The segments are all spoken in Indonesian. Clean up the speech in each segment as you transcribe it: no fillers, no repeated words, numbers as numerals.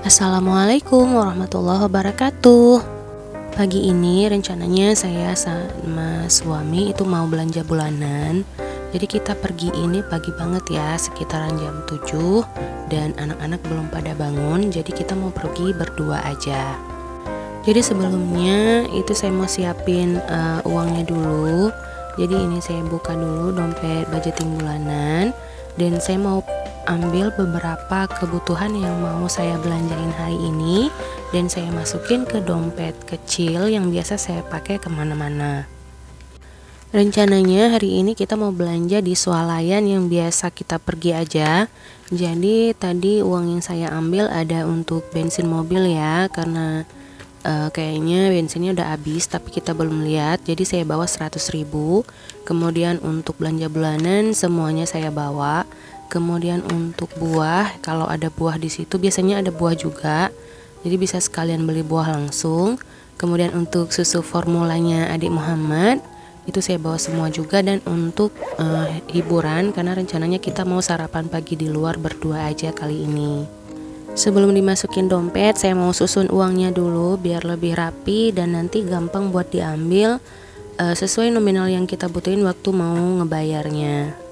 Assalamualaikum warahmatullahi wabarakatuh. Pagi ini rencananya saya sama suami itu mau belanja bulanan. Jadi kita pergi ini pagi banget ya, sekitaran jam 7, dan anak-anak belum pada bangun. Jadi kita mau pergi berdua aja. Jadi sebelumnya itu saya mau siapin uangnya dulu. Jadi ini saya buka dulu dompet budgeting bulanan, dan saya mau ambil beberapa kebutuhan yang mau saya belanjain hari ini, dan saya masukin ke dompet kecil yang biasa saya pakai kemana-mana. Rencananya hari ini kita mau belanja di swalayan yang biasa kita pergi aja. Jadi tadi uang yang saya ambil ada untuk bensin mobil ya, karena kayaknya bensinnya udah habis tapi kita belum lihat. Jadi saya bawa 100.000. Kemudian untuk belanja bulanan semuanya saya bawa. Kemudian untuk buah, kalau ada buah di situ biasanya ada buah juga, jadi bisa sekalian beli buah langsung. Kemudian untuk susu formulanya adik Muhammad itu saya bawa semua juga, dan untuk hiburan karena rencananya kita mau sarapan pagi di luar berdua aja kali ini. Sebelum dimasukin dompet saya mau susun uangnya dulu biar lebih rapi dan nanti gampang buat diambil sesuai nominal yang kita butuhin waktu mau ngebayarnya.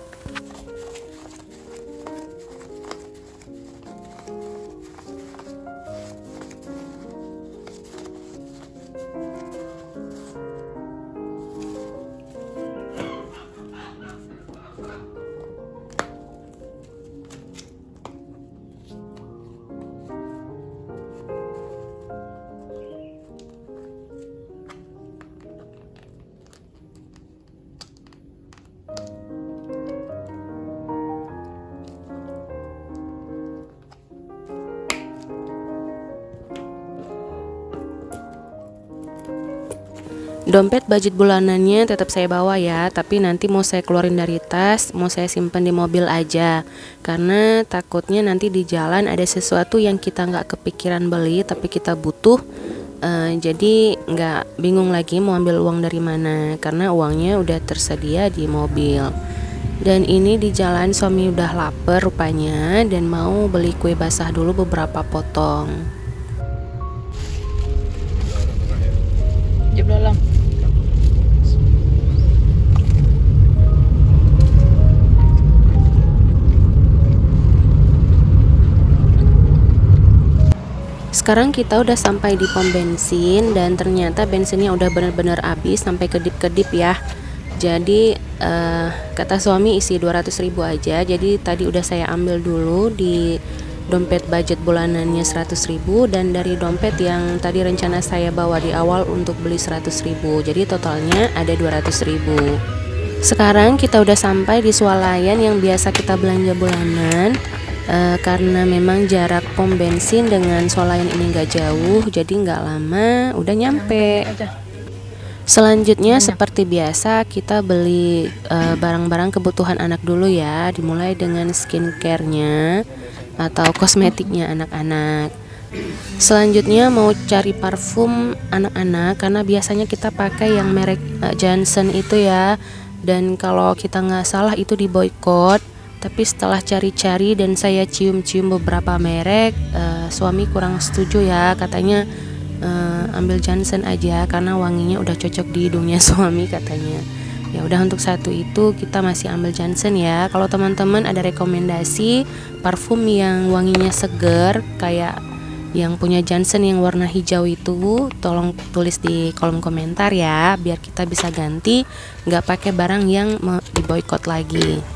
Dompet budget bulanannya tetap saya bawa ya, tapi nanti mau saya keluarin dari tas, mau saya simpan di mobil aja, karena takutnya nanti di jalan ada sesuatu yang kita nggak kepikiran beli tapi kita butuh, jadi nggak bingung lagi mau ambil uang dari mana, karena uangnya udah tersedia di mobil. Dan ini di jalan suami udah lapar rupanya dan mau beli kue basah dulu beberapa potong. Jeblolang. Sekarang kita udah sampai di pom bensin dan ternyata bensinnya udah bener-bener habis sampai kedip-kedip ya. Jadi kata suami isi 200.000 aja. Jadi tadi udah saya ambil dulu di dompet budget bulanannya 100.000, dan dari dompet yang tadi rencana saya bawa di awal untuk beli 100.000. Jadi totalnya ada 200.000. Sekarang kita udah sampai di swalayan yang biasa kita belanja bulanan. Karena memang jarak pom bensin dengan swalayan ini nggak jauh, jadi nggak lama udah nyampe. Selanjutnya seperti biasa kita beli barang-barang kebutuhan anak dulu ya, dimulai dengan skincare-nya atau kosmetiknya anak-anak. Selanjutnya mau cari parfum anak-anak karena biasanya kita pakai yang merek Johnson itu ya, dan kalau kita nggak salah itu di boykot. Tapi setelah cari-cari dan saya cium-cium beberapa merek, suami kurang setuju ya, katanya ambil Johnson aja karena wanginya udah cocok di hidungnya suami katanya. Ya udah, untuk satu itu kita masih ambil Johnson ya. Kalau teman-teman ada rekomendasi parfum yang wanginya seger kayak yang punya Johnson yang warna hijau itu, tolong tulis di kolom komentar ya, biar kita bisa ganti, nggak pakai barang yang diboykot lagi.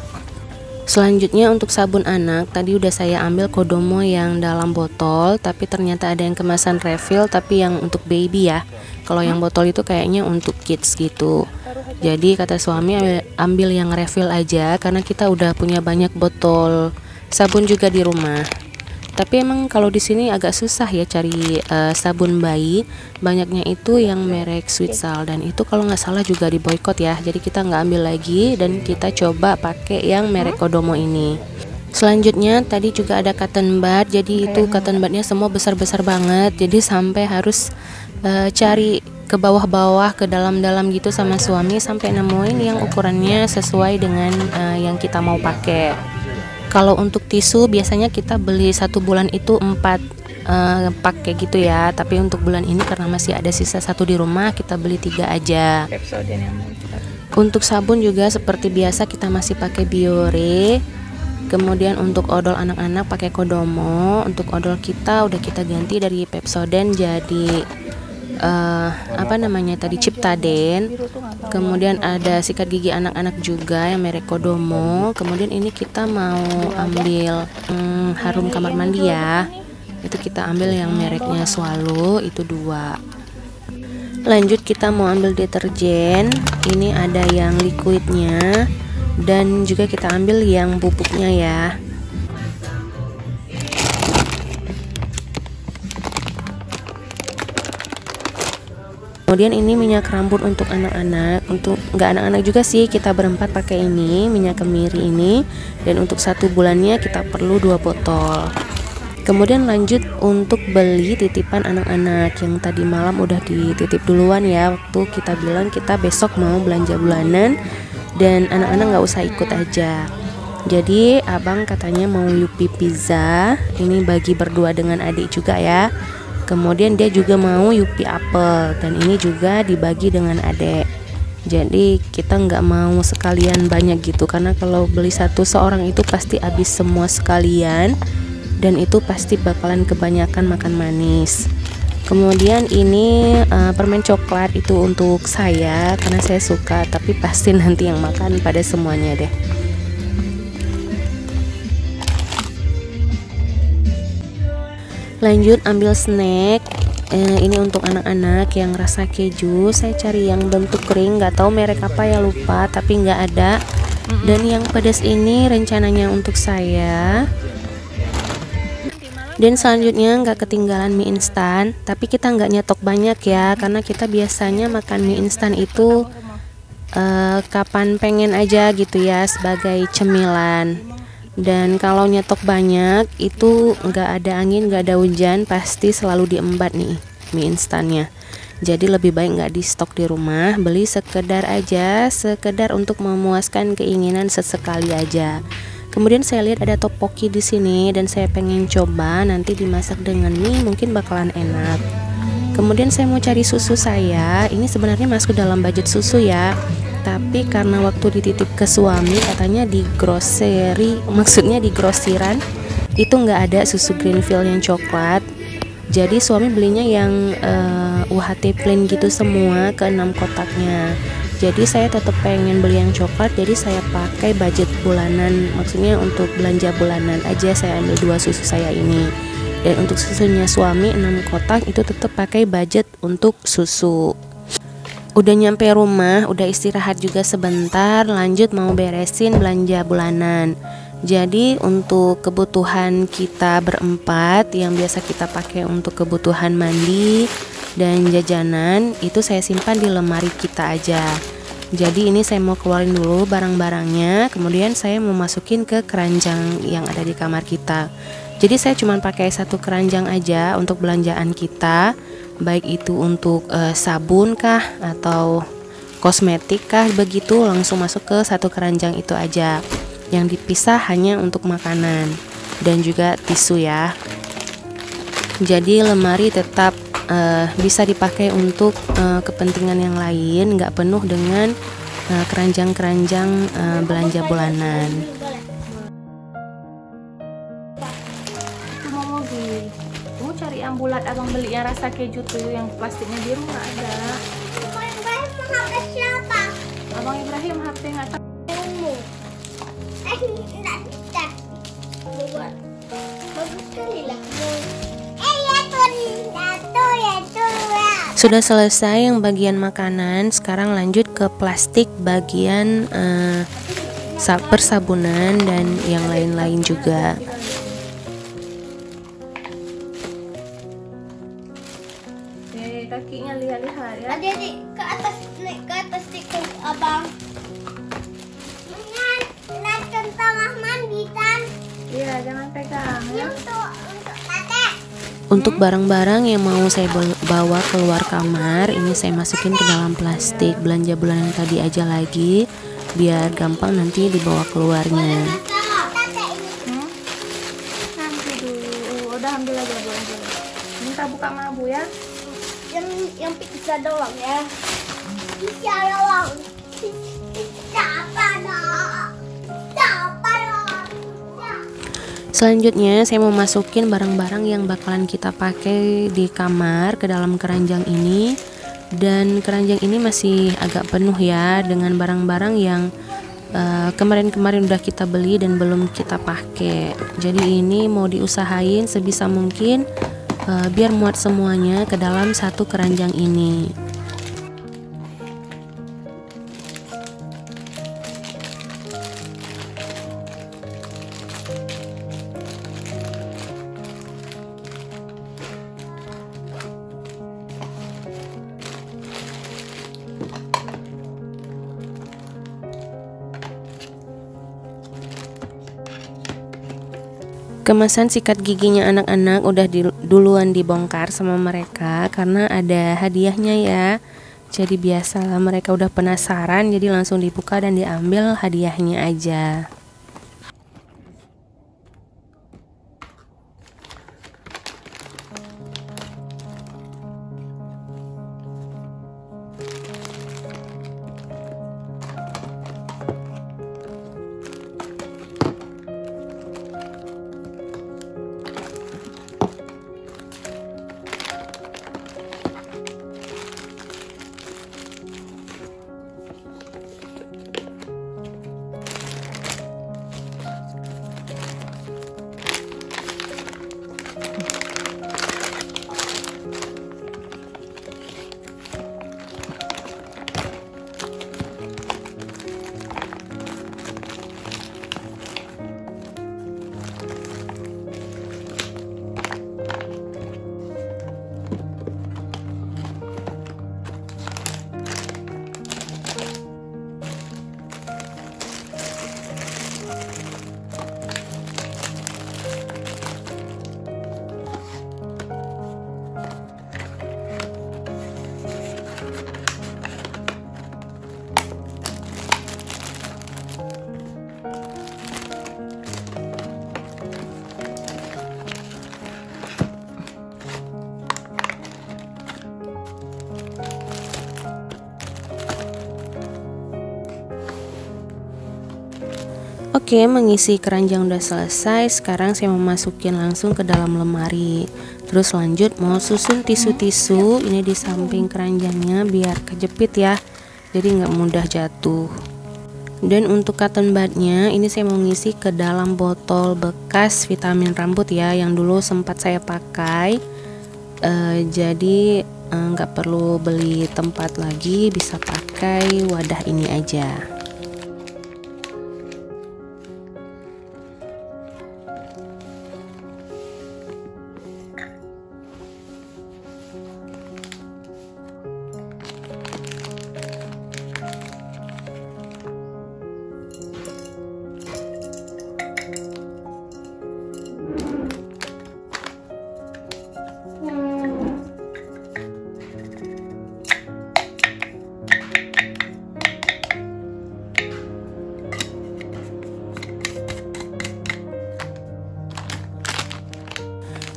Selanjutnya untuk sabun anak, tadi udah saya ambil Kodomo yang dalam botol, tapi ternyata ada yang kemasan refill tapi yang untuk baby ya. Kalau yang botol itu kayaknya untuk kids gitu. Jadi kata suami ambil yang refill aja karena kita udah punya banyak botol sabun juga di rumah. Tapi emang kalau di sini agak susah ya cari sabun bayi. Banyaknya itu yang merek Sweetsal, dan itu kalau nggak salah juga diboykot ya. Jadi kita nggak ambil lagi dan kita coba pakai yang merek Kodomo ini. Selanjutnya tadi juga ada cotton bud. Jadi itu cotton budnya semua besar-besar banget. Jadi sampai harus cari ke bawah-bawah, ke dalam-dalam gitu sama suami sampai nemuin yang ukurannya sesuai dengan yang kita mau pakai. Kalau untuk tisu biasanya kita beli 1 bulan itu 4 pakai gitu ya. Tapi untuk bulan ini karena masih ada sisa 1 di rumah, kita beli 3 aja. Untuk sabun juga seperti biasa kita masih pakai Biore. Kemudian untuk odol anak-anak pakai Kodomo. Untuk odol kita udah kita ganti dari Pepsodent jadi apa namanya tadi, Ciptaden. Kemudian ada sikat gigi anak-anak juga yang merek Kodomo. Kemudian ini kita mau ambil harum kamar mandi ya, itu kita ambil yang mereknya Swallow, itu 2. Lanjut kita mau ambil deterjen, ini ada yang liquidnya dan juga kita ambil yang bubuknya ya. Kemudian ini minyak rambut untuk anak-anak, untuk nggak anak-anak juga sih, kita berempat pakai ini minyak kemiri ini, dan untuk 1 bulannya kita perlu 2 botol. Kemudian lanjut untuk beli titipan anak-anak yang tadi malam udah dititip duluan ya, waktu kita bilang kita besok mau belanja bulanan dan anak-anak nggak usah ikut aja. Jadi abang katanya mau Yupi pizza, ini bagi berdua dengan adik juga ya. Kemudian dia juga mau Yupi apel dan ini juga dibagi dengan adek. Jadi kita nggak mau sekalian banyak gitu, karena kalau beli satu seorang itu pasti habis semua sekalian dan itu pasti bakalan kebanyakan makan manis. Kemudian ini permen coklat itu untuk saya karena saya suka, tapi pasti nanti yang makan pada semuanya deh. Lanjut ambil snack, ini untuk anak-anak yang rasa keju. Saya cari yang bentuk kering, nggak tahu merek apa ya, lupa, tapi nggak ada. Dan yang pedas ini rencananya untuk saya. Dan selanjutnya nggak ketinggalan mie instan, tapi kita nggak nyetok banyak ya, karena kita biasanya makan mie instan itu kapan pengen aja gitu ya, sebagai cemilan. Dan kalau nyetok banyak itu nggak ada angin, nggak ada hujan, pasti selalu diembat nih mie instannya. Jadi lebih baik nggak di stok di rumah, beli sekedar aja, sekedar untuk memuaskan keinginan sesekali aja. Kemudian saya lihat ada tteokbokki di sini dan saya pengen coba nanti dimasak dengan mie, mungkin bakalan enak. Kemudian saya mau cari susu saya, ini sebenarnya masuk dalam budget susu ya. Tapi karena waktu dititip ke suami katanya di grocery, maksudnya di grosiran itu nggak ada susu Greenfield yang coklat. Jadi suami belinya yang UHT plain gitu semua ke 6 kotaknya. Jadi saya tetap pengen beli yang coklat, jadi saya pakai budget bulanan, maksudnya untuk belanja bulanan aja saya ambil 2 susu saya ini. Dan untuk susunya suami 6 kotak itu tetap pakai budget untuk susu. Udah nyampe rumah, udah istirahat juga sebentar, lanjut mau beresin belanja bulanan. Jadi untuk kebutuhan kita berempat yang biasa kita pakai untuk kebutuhan mandi dan jajanan itu saya simpan di lemari kita aja. Jadi ini saya mau keluarin dulu barang-barangnya, kemudian saya mau masukin ke keranjang yang ada di kamar kita. Jadi saya cuma pakai 1 keranjang aja untuk belanjaan kita, baik itu untuk sabun kah atau kosmetik kah, begitu langsung masuk ke 1 keranjang itu aja. Yang dipisah hanya untuk makanan dan juga tisu ya. Jadi lemari tetap bisa dipakai untuk kepentingan yang lain, nggak penuh dengan keranjang-keranjang belanja bulanan. Kamu cari yang bulat, abang beli yang rasa keju tuh, yang plastiknya biru nggak ada. Abang Ibrahim HP siapa? Abang Ibrahim HP nggak tahu. Enggak bisa. Buat bagus sekali lah. Ya tuh ya. Sudah selesai yang bagian makanan, sekarang lanjut ke plastik bagian persabunan dan yang lain-lain juga. Kakinya lihat-lihat ya. Adik-adik ke atas, naik ke atas tikung abang. Lihat tengah mandi kan? Iya, jangan pegang ya. Untuk kakek. Untuk barang-barang yang mau saya bawa keluar kamar, ini saya masukin ke dalam plastik. Belanja bulanan tadi aja lagi, biar gampang nanti dibawa keluarnya. ambil aja, boleh. Minta buka mabu ya. Yang pizza doang ya. Pizza doang. Pizza apa dong? Pizza apa dong? Selanjutnya saya mau masukin barang-barang yang bakalan kita pakai di kamar ke dalam keranjang ini. Dan keranjang ini masih agak penuh ya dengan barang-barang yang kemarin-kemarin udah kita beli dan belum kita pakai. Jadi ini mau diusahain sebisa mungkin biar muat semuanya ke dalam satu keranjang ini. Kemasan sikat giginya anak-anak udah duluan dibongkar sama mereka karena ada hadiahnya ya. Jadi biasalah mereka udah penasaran, jadi langsung dibuka dan diambil hadiahnya aja. Oke, mengisi keranjang udah selesai. Sekarang saya mau masukin langsung ke dalam lemari. Terus lanjut mau susun tisu-tisu ini di samping keranjangnya biar kejepit ya, jadi nggak mudah jatuh. Dan untuk cotton budnya ini saya mau ngisi ke dalam botol bekas vitamin rambut ya, yang dulu sempat saya pakai. Jadi nggak perlu beli tempat lagi, bisa pakai wadah ini aja.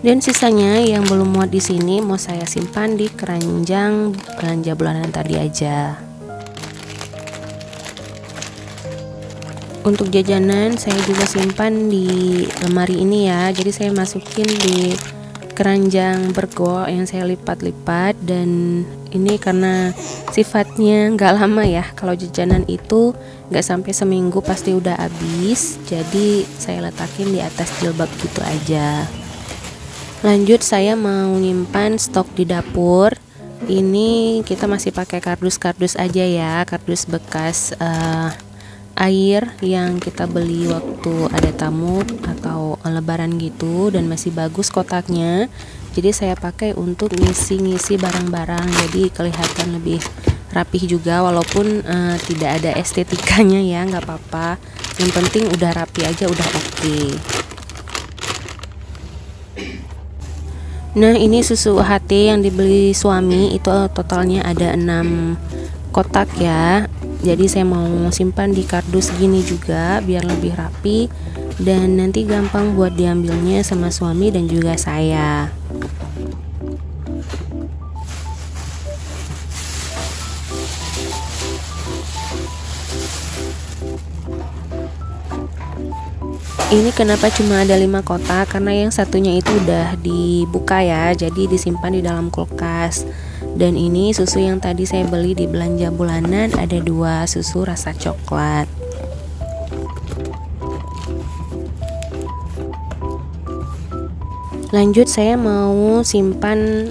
Dan sisanya yang belum muat di sini mau saya simpan di keranjang belanja bulanan tadi aja. Untuk jajanan saya juga simpan di lemari ini ya. Jadi saya masukin di keranjang bergo yang saya lipat-lipat, dan ini karena sifatnya nggak lama ya. Kalau jajanan itu nggak sampai seminggu pasti udah habis. Jadi saya letakin di atas jilbab gitu aja. Lanjut saya mau nyimpan stok di dapur. Ini kita masih pakai kardus-kardus aja ya, kardus bekas air yang kita beli waktu ada tamu atau lebaran gitu, dan masih bagus kotaknya. Jadi saya pakai untuk ngisi-ngisi barang-barang, jadi kelihatan lebih rapih juga, walaupun tidak ada estetikanya ya, nggak apa-apa. Yang penting udah rapi aja udah oke. Nah ini susu UHT yang dibeli suami itu totalnya ada 6 kotak ya. Jadi saya mau simpan di kardus gini juga biar lebih rapi dan nanti gampang buat diambilnya sama suami dan juga saya. Ini kenapa cuma ada 5 kotak, karena yang satunya itu udah dibuka ya, jadi disimpan di dalam kulkas. Dan ini susu yang tadi saya beli di belanja bulanan, ada 2 susu rasa coklat. Lanjut saya mau simpan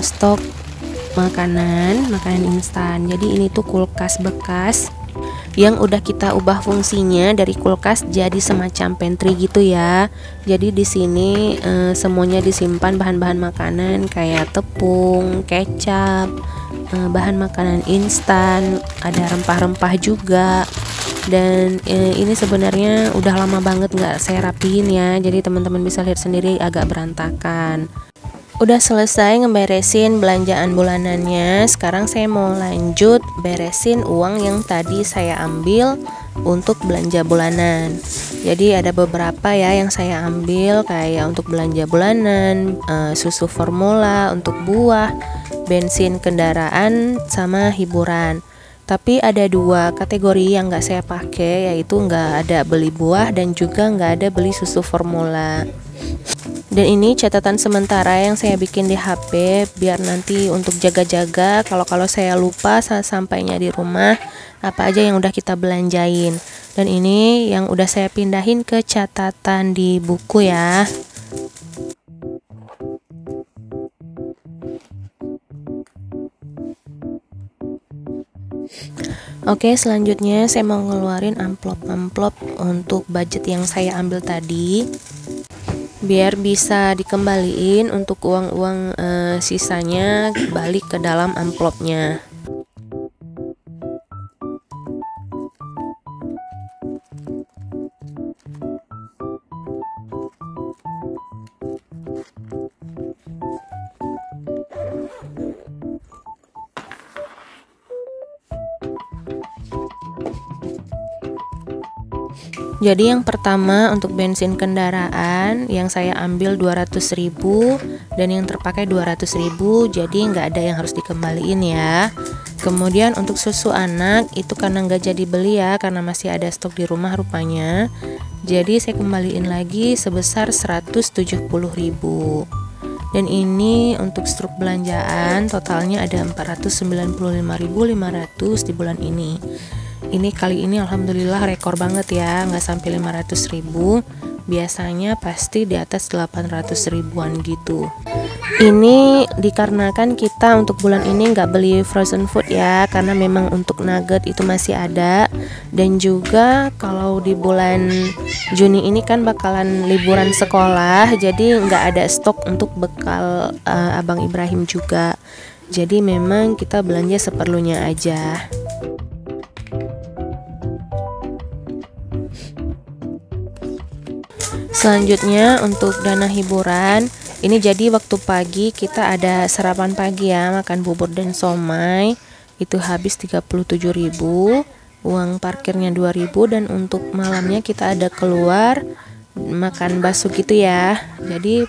stok makanan instan. Jadi ini tuh kulkas bekas yang udah kita ubah fungsinya dari kulkas jadi semacam pantry gitu ya. Jadi di sini semuanya disimpan bahan-bahan makanan kayak tepung, kecap, bahan makanan instan, ada rempah-rempah juga. Dan ini sebenarnya udah lama banget nggak saya rapiin ya. Jadi teman-teman bisa lihat sendiri agak berantakan. Udah selesai ngeberesin belanjaan bulanannya. Sekarang saya mau lanjut beresin uang yang tadi saya ambil untuk belanja bulanan. Jadi ada beberapa ya yang saya ambil, kayak untuk belanja bulanan, susu formula, untuk buah, bensin kendaraan, sama hiburan. Tapi ada 2 kategori yang nggak saya pakai, yaitu nggak ada beli buah dan juga nggak ada beli susu formula. Dan ini catatan sementara yang saya bikin di HP biar nanti untuk jaga-jaga kalau saya lupa saat sampainya di rumah apa aja yang udah kita belanjain. Dan ini yang udah saya pindahin ke catatan di buku ya. Oke, selanjutnya saya mau ngeluarin amplop-amplop untuk budget yang saya ambil tadi, biar bisa dikembaliin untuk uang-uang sisanya balik ke dalam amplopnya. Jadi yang pertama untuk bensin kendaraan yang saya ambil 200.000 dan yang terpakai 200.000, jadi nggak ada yang harus dikembaliin ya. Kemudian untuk susu anak itu karena nggak jadi beli ya, karena masih ada stok di rumah rupanya. Jadi saya kembaliin lagi sebesar 170.000. Dan ini untuk struk belanjaan totalnya ada 495.500 di bulan ini. Ini kali ini alhamdulillah rekor banget ya, nggak sampai 500.000. Biasanya pasti di atas 800 ribuan gitu. Ini dikarenakan kita untuk bulan ini nggak beli frozen food ya, karena memang untuk nugget itu masih ada. Dan juga kalau di bulan Juni ini kan bakalan liburan sekolah, jadi nggak ada stok untuk bekal Abang Ibrahim juga. Jadi memang kita belanja seperlunya aja. Selanjutnya untuk dana hiburan, ini jadi waktu pagi kita ada sarapan pagi ya, makan bubur dan somai, itu habis 37.000, uang parkirnya 2.000, dan untuk malamnya kita ada keluar makan bakso gitu ya. Jadi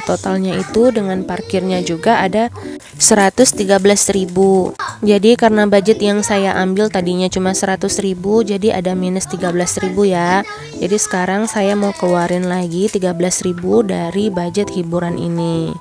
totalnya itu dengan parkirnya juga ada 113.000. Jadi karena budget yang saya ambil tadinya cuma 100.000, jadi ada minus 13.000 ya. Jadi sekarang saya mau keluarin lagi 13.000 dari budget hiburan ini.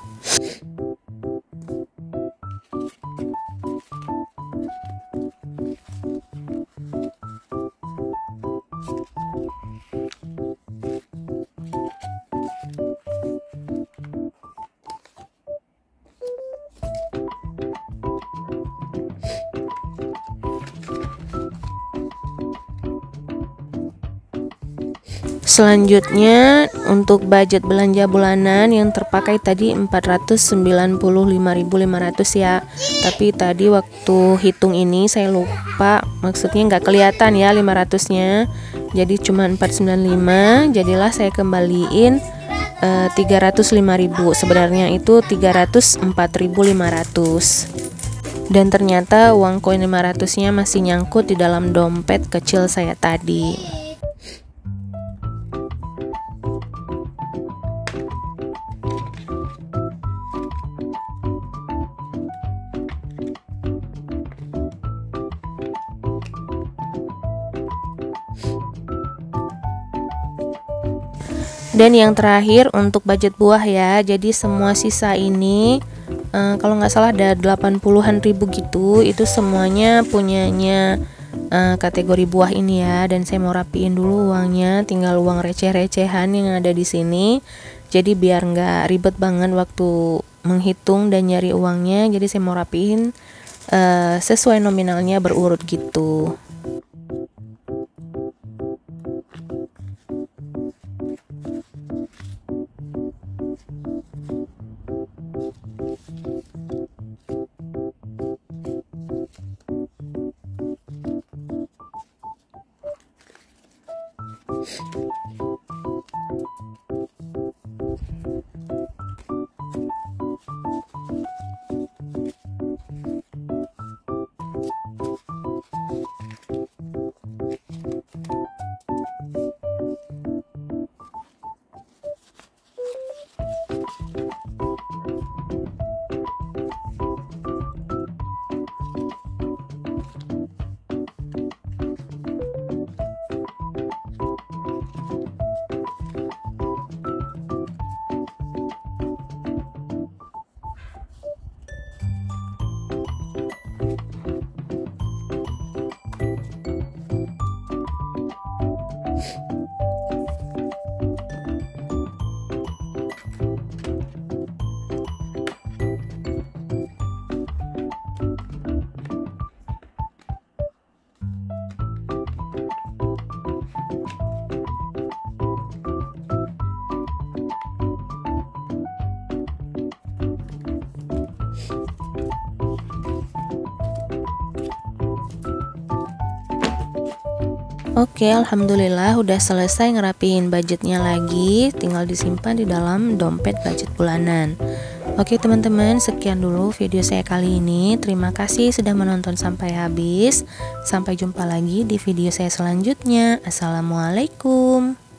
Selanjutnya untuk budget belanja bulanan yang terpakai tadi 495.500 ya. Tapi tadi waktu hitung ini saya lupa, maksudnya nggak kelihatan ya 500-nya. Jadi cuma 495, jadilah saya kembaliin 305.000. Sebenarnya itu 304.500. Dan ternyata uang koin 500-nya masih nyangkut di dalam dompet kecil saya tadi. Dan yang terakhir untuk budget buah ya. Jadi semua sisa ini kalau nggak salah ada 80-an ribu gitu, itu semuanya punyanya kategori buah ini ya. Dan saya mau rapiin dulu uangnya, tinggal uang receh-recehan yang ada di sini. Jadi biar nggak ribet banget waktu menghitung dan nyari uangnya. Jadi saya mau rapiin sesuai nominalnya berurut gitu. Oke, alhamdulillah udah selesai ngerapiin budgetnya lagi, tinggal disimpan di dalam dompet budget bulanan. Oke teman-teman, sekian dulu video saya kali ini. Terima kasih sudah menonton sampai habis. Sampai jumpa lagi di video saya selanjutnya. Assalamualaikum.